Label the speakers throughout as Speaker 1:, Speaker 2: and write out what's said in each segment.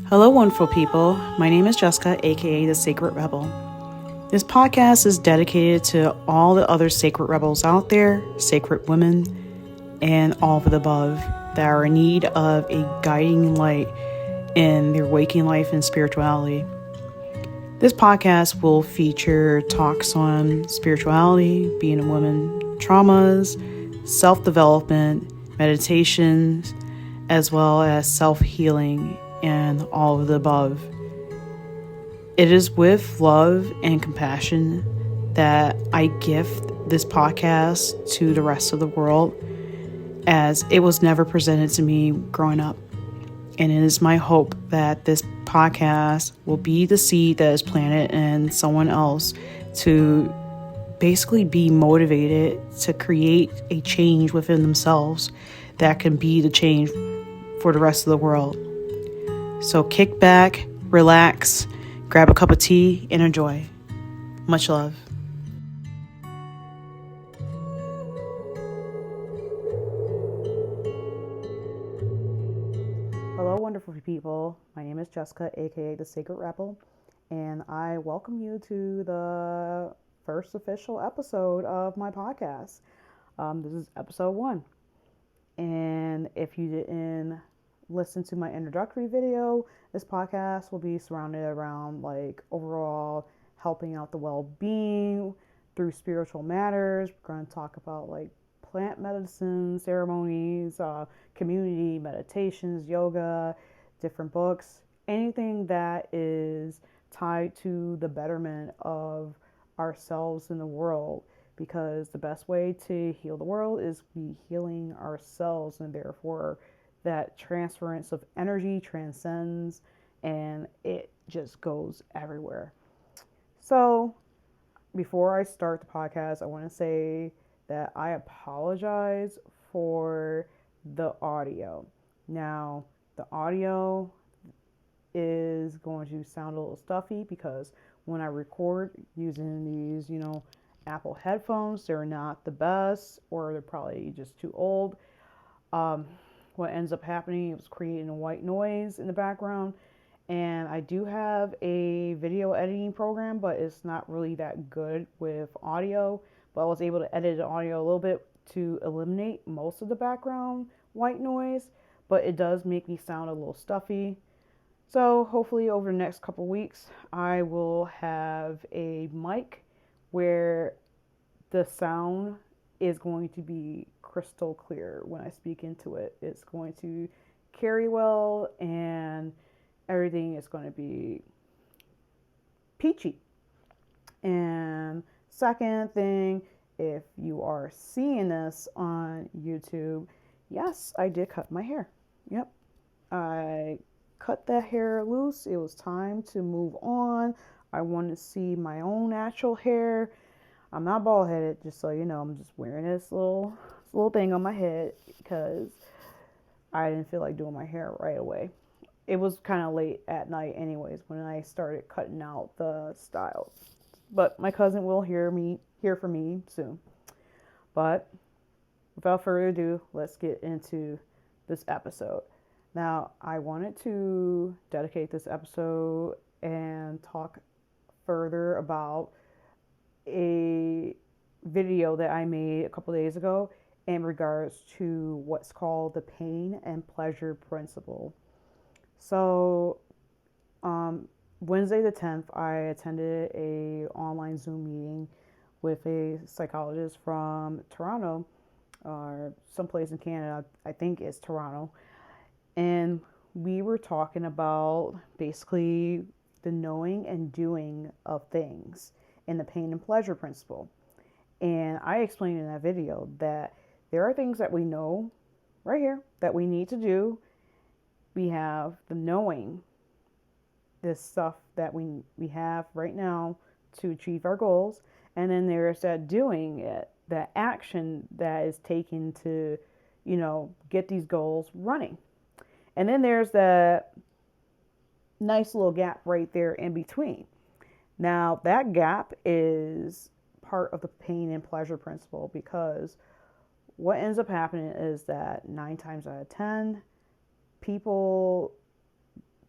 Speaker 1: Hello, wonderful people. My name is Jessica, aka the Sacred Rebel. This podcast is dedicated to all the other sacred rebels out there, sacred women, and all of the above that are in need of a guiding light in their waking life and spirituality. This podcast will feature talks on spirituality, being a woman, traumas, self development, meditations, as well as self healing and all of the above. It is with love and compassion that I gift this podcast to the rest of the world, as it was never presented to me growing up. And it is my hope that this podcast will be the seed that is planted in someone else to basically be motivated to create a change within themselves that can be the change for the rest of the world. So kick back, relax, grab a cup of tea, and enjoy. Much love. Hello, wonderful people. My name is Jessica, aka the Sacred Rebel, and I welcome you to the first official episode of my podcast. This is episode 1. And if you didn't listen to my introductory video, this podcast will be surrounded around like overall helping out the well-being through spiritual matters. We're going to talk about like plant medicine ceremonies, community meditations, yoga, different books, anything that is tied to the betterment of ourselves in the world, because the best way to heal the world is be healing ourselves, and therefore that transference of energy transcends and it just goes everywhere. So before I start the podcast, I want to say that I apologize for the audio. Now, the audio is going to sound a little stuffy because when I record using these, Apple headphones, they're not the best, or they're probably just too old. Um, what ends up happening is creating a white noise in the background. And I do have a video editing program, but it's not really that good with audio. But I was able to edit the audio a little bit to eliminate most of the background white noise, but it does make me sound a little stuffy. So hopefully over the next couple weeks, I will have a mic where the sound is going to be crystal clear when I speak into it. It's going to carry well, and everything is going to be peachy. And second thing, if you are seeing this on YouTube, yes, I did cut my hair. Yep, I cut that hair loose. It was time to move on. I wanted to see my own natural hair. I'm not bald headed, just so you know. I'm just wearing this little thing on my head because I didn't feel like doing my hair right away. It was kind of late at night anyways when I started cutting out the styles. But my cousin will hear from me soon. But without further ado, let's get into this episode. Now, I wanted to dedicate this episode and talk further about a video that I made a couple days ago in regards to what's called the pain and pleasure principle. So, Wednesday the 10th, I attended a online Zoom meeting with a psychologist from Toronto, or someplace in Canada. I think it's Toronto. And we were talking about basically the knowing and doing of things in the pain and pleasure principle. And I explained in that video that there are things that we know right here that we need to do. We have the knowing, this stuff that we have right now to achieve our goals. And then there's that doing it, that action that is taken to, get these goals running. And then there's that nice little gap right there in between. Now, that gap is part of the pain and pleasure principle, because what ends up happening is that 9 times out of 10, people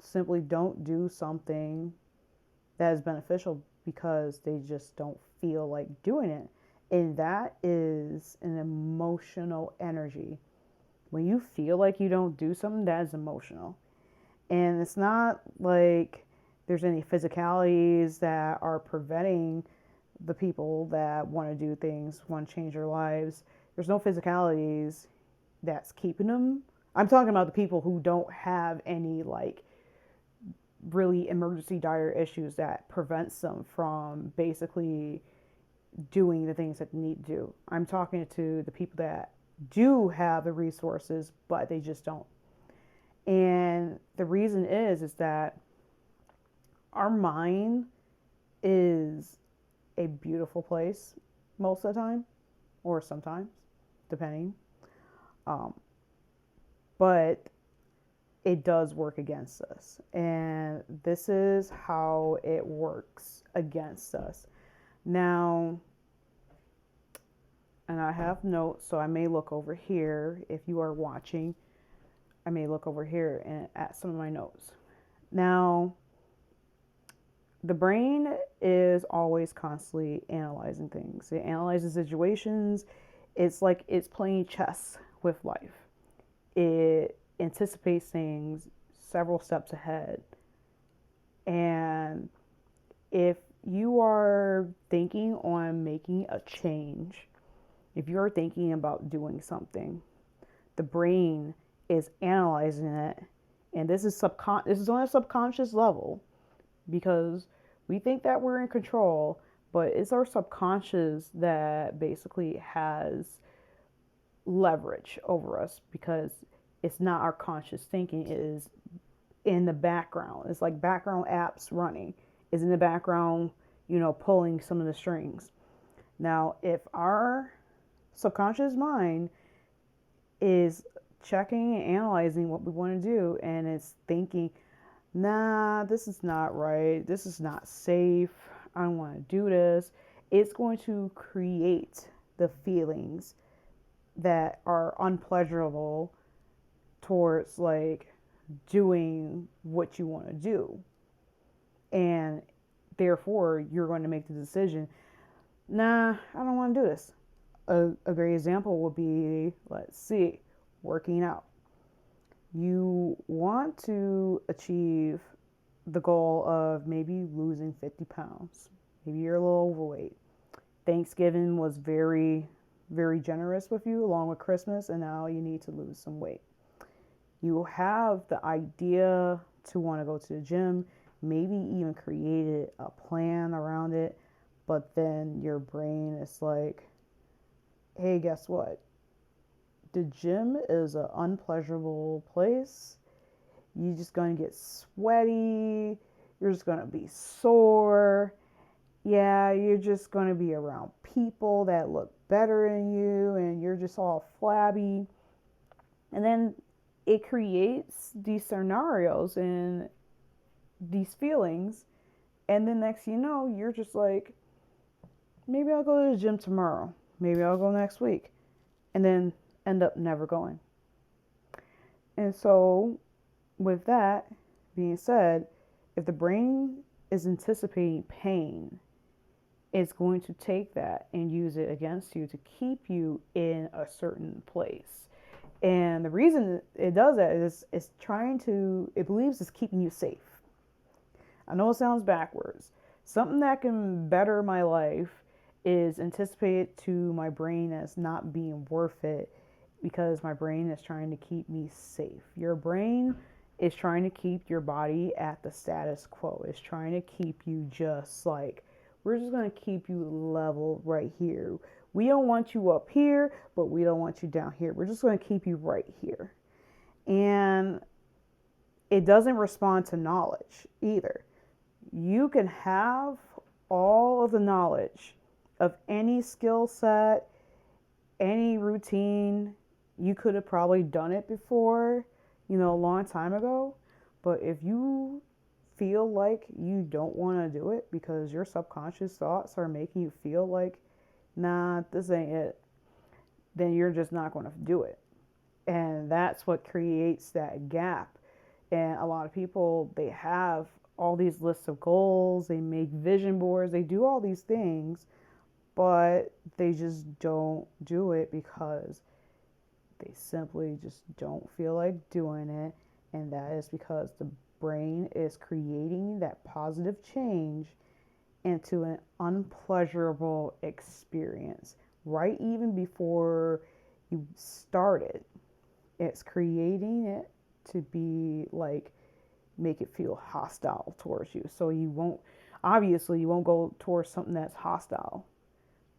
Speaker 1: simply don't do something that is beneficial because they just don't feel like doing it. And that is an emotional energy. When you feel like you don't do something, that is emotional. And it's not like there's any physicalities that are preventing the people that want to do things, want to change their lives. There's no physicalities that's keeping them. I'm talking about the people who don't have any like really emergency dire issues that prevents them from basically doing the things that they need to do. I'm talking to the people that do have the resources, but they just don't. And the reason is that our mind is a beautiful place most of the time, or sometimes, depending. Um, but it does work against us. And this is how it works against us. Now, and I have notes, so I may look over here. If you are watching, I may look over here and at some of my notes. Now, the brain is always constantly analyzing things. It analyzes situations. It's like it's playing chess with life. It anticipates things several steps ahead. And if you are thinking on making a change, if you're thinking about doing something, the brain is analyzing it. And this is on a subconscious level, because we think that we're in control, but it's our subconscious that basically has leverage over us, because it's not our conscious thinking. It is in the background. It's like background apps running. It's in the background, pulling some of the strings. Now, if our subconscious mind is checking and analyzing what we want to do, and it's thinking, nah, this is not right, this is not safe, I don't want to do this, it's going to create the feelings that are unpleasurable towards like doing what you want to do. And therefore, you're going to make the decision, nah, I don't want to do this. A great example would be, let's see, working out. You want to achieve the goal of maybe losing 50 pounds. Maybe you're a little overweight. Thanksgiving was very, very generous with you, along with Christmas, and now you need to lose some weight. You have the idea to want to go to the gym, maybe even created a plan around it, but then your brain is like, hey, guess what? The gym is an unpleasurable place. You're just going to get sweaty. You're just going to be sore. Yeah, you're just going to be around people that look better than you, and you're just all flabby. And then it creates these scenarios and these feelings. And then next thing you know, you're just like, maybe I'll go to the gym tomorrow. Maybe I'll go next week. And then end up never going. And so, with that being said, if the brain is anticipating pain, it's going to take that and use it against you to keep you in a certain place. And the reason it does that is it's it believes it's keeping you safe. I know it sounds backwards. Something that can better my life is anticipated to my brain as not being worth it, because my brain is trying to keep me safe. Your brain is trying to keep your body at the status quo. It's trying to keep you just like, we're just going to keep you level right here. We don't want you up here, but we don't want you down here. We're just going to keep you right here. And it doesn't respond to knowledge either. You can have all of the knowledge of any skill set, any routine. You could have probably done it before, a long time ago. But if you feel like you don't want to do it because your subconscious thoughts are making you feel like, nah, this ain't it, then you're just not going to do it. And that's what creates that gap, And a lot of people, they have all these lists of goals, they make vision boards, they do all these things, but they just don't do it because they simply just don't feel like doing it. And that is because the brain is creating that positive change into an unpleasurable experience right even before you started. It's creating it to be like, make it feel hostile towards you. So you won't, obviously, you won't go towards something that's hostile.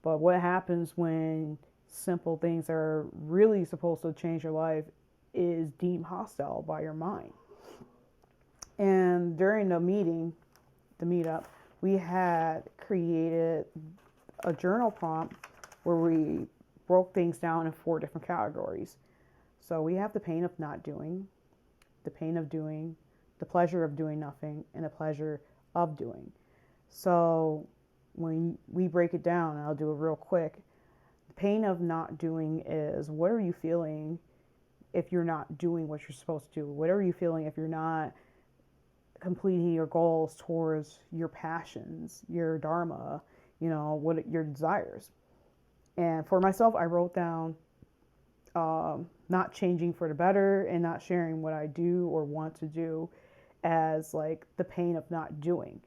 Speaker 1: But what happens when simple things that are really supposed to change your life is deemed hostile by your mind? And during the meetup, we had created a journal prompt where we broke things down in 4 different categories. So we have the pain of not doing, the pain of doing, the pleasure of doing nothing, and the pleasure of doing. So when we break it down, I'll do it real quick. The pain of not doing is, what are you feeling if you're not doing what you're supposed to do? What are you feeling if you're not completing your goals towards your passions, your dharma, what your desires? And for myself, I wrote down not changing for the better and not sharing what I do or want to do as like the pain of not doing,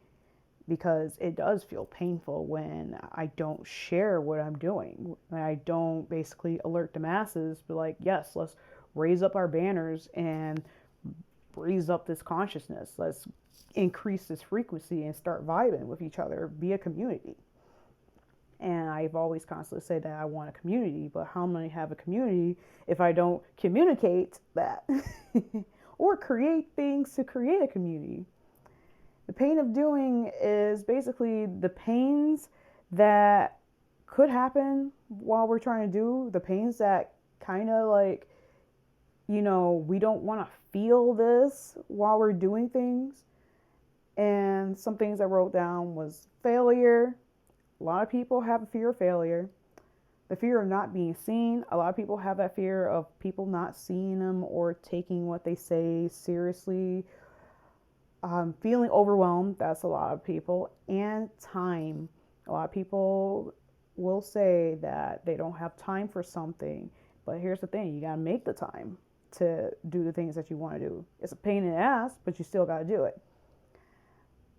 Speaker 1: because it does feel painful when I don't share what I'm doing. When I don't basically alert the masses, but like, yes, let's raise up our banners and raise up this consciousness. Let's increase this frequency and start vibing with each other, be a community. And I've always constantly said that I want a community, but how am I going to have a community if I don't communicate that or create things to create a community? The pain of doing is basically the pains that could happen while we're trying to do, the pains that kind of like, we don't want to feel this while we're doing things. And some things I wrote down was failure. A lot of people have a fear of failure. The fear of not being seen. A lot of people have that fear of people not seeing them or taking what they say seriously. Feeling overwhelmed. That's a lot of people. And time. A lot of people will say that they don't have time for something. But here's the thing. You got to make the time to do the things that you want to do. It's a pain in the ass, but you still got to do it.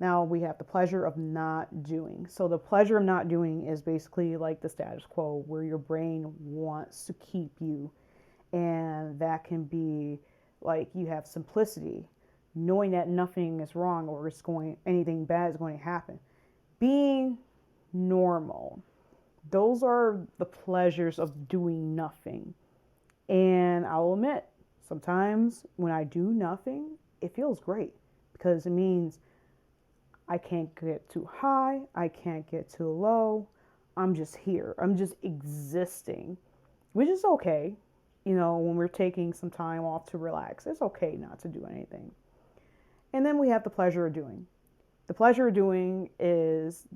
Speaker 1: Now we have the pleasure of not doing. So the pleasure of not doing is basically like the status quo where your brain wants to keep you. And that can be like you have simplicity, knowing that nothing is wrong or anything bad is going to happen. Being normal. Those are the pleasures of doing nothing. And I'll admit, sometimes when I do nothing, it feels great because it means I can't get too high, I can't get too low. I'm just here. I'm just existing, which is okay. When we're taking some time off to relax, it's okay not to do anything. And then we have the pleasure of doing. The pleasure of doing is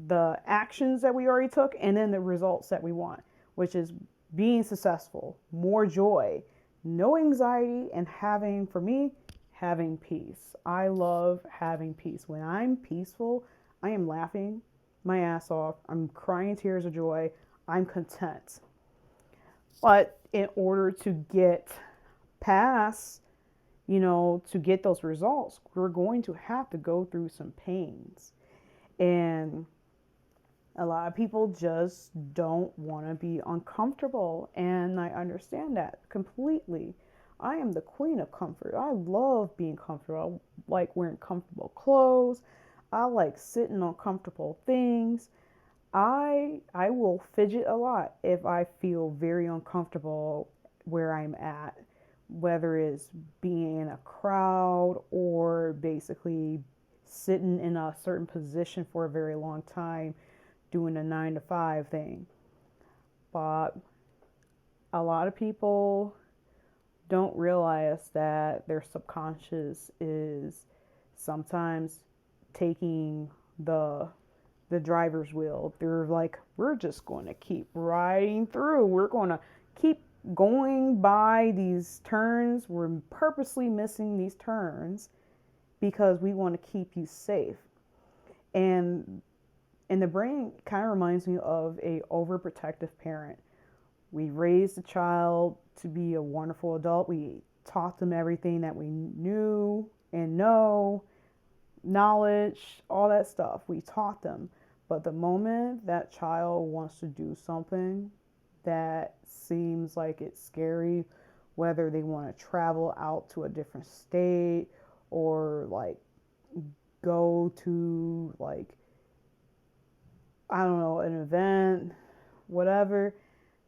Speaker 1: the actions that we already took and then the results that we want, which is being successful, more joy, no anxiety, and having peace. I love having peace. When I'm peaceful, I am laughing my ass off. I'm crying tears of joy. I'm content. But in order to get past, to get those results, we're going to have to go through some pains. And a lot of people just don't want to be uncomfortable. And I understand that completely. I am the queen of comfort. I love being comfortable. I like wearing comfortable clothes. I like sitting on comfortable things. I will fidget a lot if I feel very uncomfortable where I'm at, whether it's being in a crowd or basically sitting in a certain position for a very long time doing a 9-to-5 thing. But a lot of people don't realize that their subconscious is sometimes taking the driver's wheel. They're like, we're just going to keep riding through. We're going to keep going by these turns, we're purposely missing these turns because we want to keep you safe. And the brain kind of reminds me of a overprotective parent. We raised the child to be a wonderful adult. We taught them everything that we knew and know, knowledge, all that stuff. We taught them. But the moment that child wants to do something that seems like it's scary, whether they want to travel out to a different state or like go to like, I don't know, an event, whatever,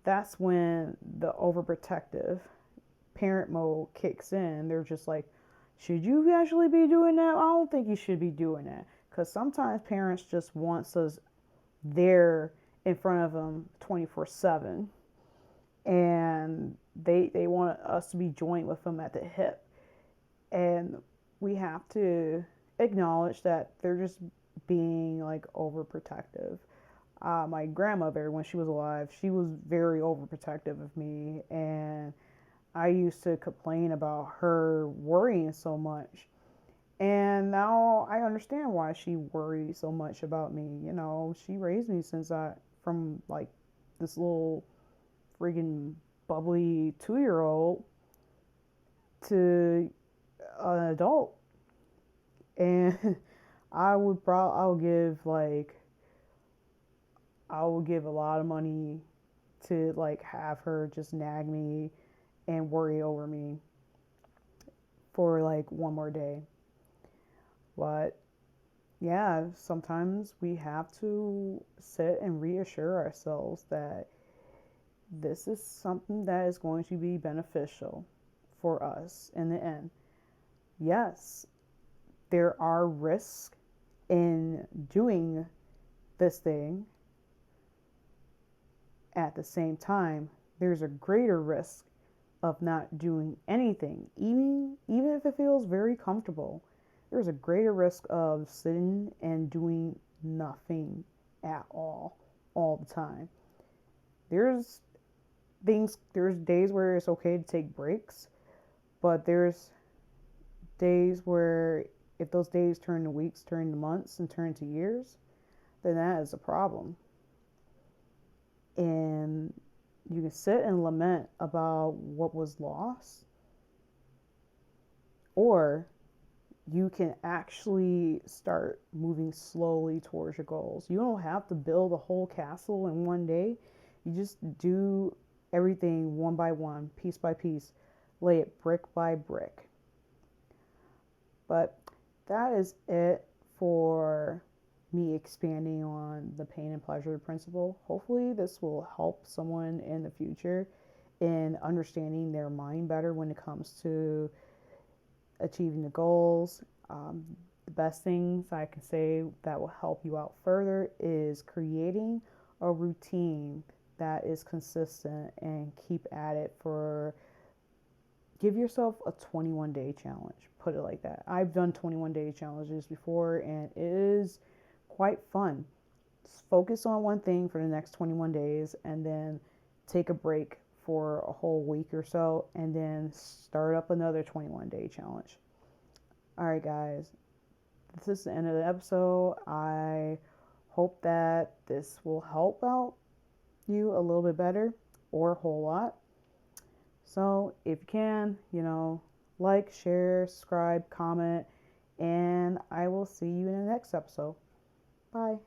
Speaker 1: that's when the overprotective parent mode kicks in. They're just like, should you actually be doing that? I don't think you should be doing that. Because sometimes parents just want us there in front of them 24/7. And they want us to be joined with them at the hip. And we have to acknowledge that they're just being like overprotective. My grandmother, when she was alive, she was very overprotective of me, and I used to complain about her worrying so much. And now I understand why she worried so much about me. You know, she raised me from like this little freaking bubbly 2-year-old to an adult. And I would give a lot of money to like have her just nag me and worry over me for like one more day. But yeah, sometimes we have to sit and reassure ourselves that this is something that is going to be beneficial for us in the end. Yes, there are risks in doing this thing. At the same time, there's a greater risk of not doing anything, even if it feels very comfortable. There's a greater risk of sitting and doing nothing at all the time. There's days where it's okay to take breaks, but there's days where if those days turn to weeks, turn to months, and turn to years, then that is a problem. And you can sit and lament about what was lost, or you can actually start moving slowly towards your goals. You don't have to build a whole castle in one day. You just do everything one by one, piece by piece, lay it brick by brick. But that is it for me expanding on the pain and pleasure principle. Hopefully this will help someone in the future in understanding their mind better when it comes to achieving the goals. The best things I can say that will help you out further is creating a routine that is consistent and keep at it give yourself a 21-day challenge. Put it like that. I've done 21-day challenges before, and it is quite fun. Just focus on one thing for the next 21 days and then take a break for a whole week or so and then start up another 21-day challenge. All right, guys. This is the end of the episode. I hope that this will help out you a little bit better or a whole lot. So if you can, like, share, subscribe, comment, and I will see you in the next episode. Bye.